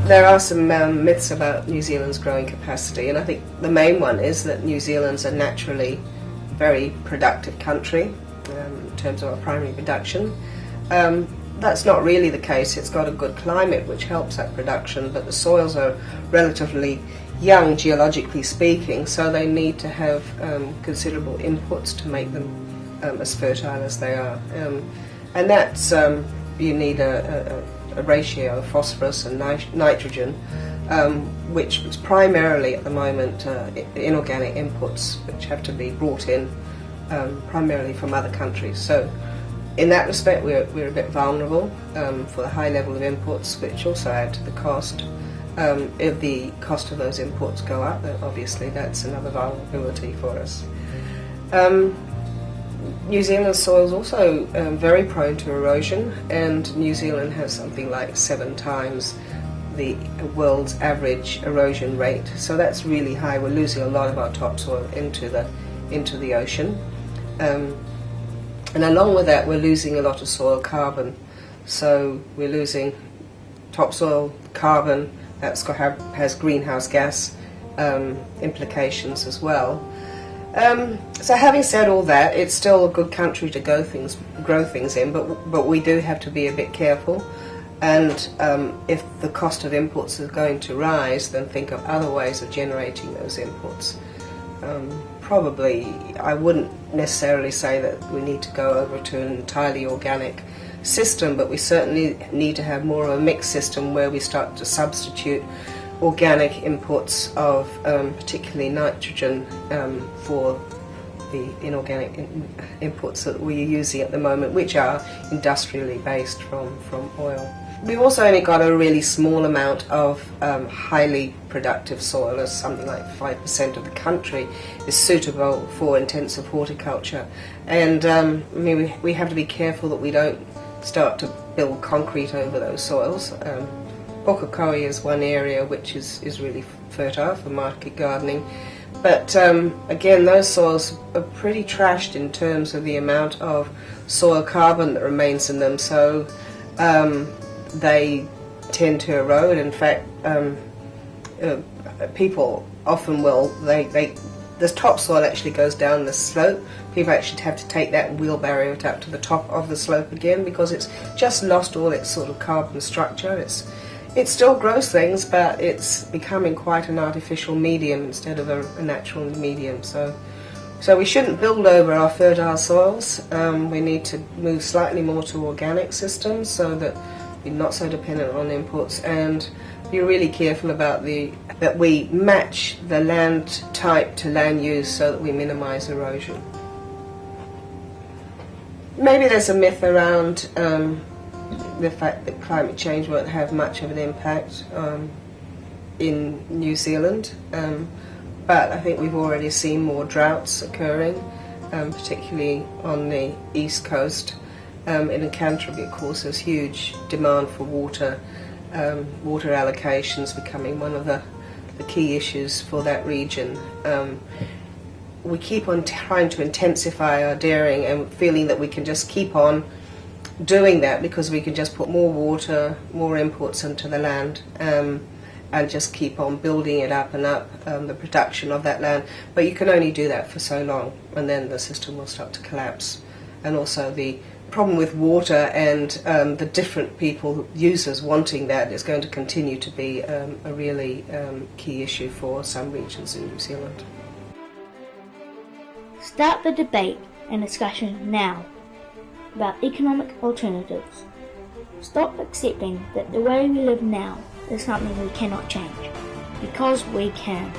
There are some myths about New Zealand's growing capacity, and I think the main one is that New Zealand's a naturally very productive country in terms of our primary production. That's not really the case. It's got a good climate which helps that production, but the soils are relatively young, geologically speaking, so they need to have considerable inputs to make them as fertile as they are. And that's, you need a ratio of phosphorus and nitrogen, which is primarily at the moment inorganic inputs, which have to be brought in primarily from other countries. So in that respect, we're a bit vulnerable for the high level of inputs, which also add to the cost. If the cost of those inputs go up, then obviously that's another vulnerability for us. New Zealand's soil is also very prone to erosion, and New Zealand has something like 7 times the world's average erosion rate. So that's really high. We're losing a lot of our topsoil into the ocean. And along with that, we're losing a lot of soil carbon. So we're losing topsoil carbon. That has greenhouse gas implications as well. So having said all that, it's still a good country to grow things in, but we do have to be a bit careful. And if the cost of inputs is going to rise, then think of other ways of generating those inputs. Probably, I wouldn't necessarily say that we need to go over to an entirely organic system, but we certainly need to have more of a mixed system where we start to substitute organic inputs of particularly nitrogen for the inorganic inputs that we're using at the moment, which are industrially based from oil. We've also only got a really small amount of highly productive soil, as something like 5% of the country is suitable for intensive horticulture. And I mean, we have to be careful that we don't start to build concrete over those soils. Hokokohi is one area which is really fertile for market gardening. But again, those soils are pretty trashed in terms of the amount of soil carbon that remains in them. So they tend to erode. In fact, people often will, the topsoil actually goes down the slope. People actually have to take that and wheelbarrow it up to the top of the slope again, because it's just lost all its sort of carbon structure. It still grows things, but it's becoming quite an artificial medium instead of a natural medium. So we shouldn't build over our fertile soils. We need to move slightly more to organic systems so that we're not so dependent on inputs, and be really careful about that we match the land type to land use so that we minimise erosion. Maybe there's a myth around the fact that climate change won't have much of an impact in New Zealand, but I think we've already seen more droughts occurring, particularly on the east coast. In Canterbury, of course, there's huge demand for water. Water allocations becoming one of the key issues for that region. We keep on trying to intensify our dairying and feeling that we can just keep on doing that because we can just put more water, more inputs into the land, and just keep on building it up and up, the production of that land. But you can only do that for so long, and then the system will start to collapse. And also the problem with water and the different users wanting that is going to continue to be a really key issue for some regions in New Zealand. Start the debate and discussion now about economic alternatives. Stop accepting that the way we live now is something we cannot change, because we can.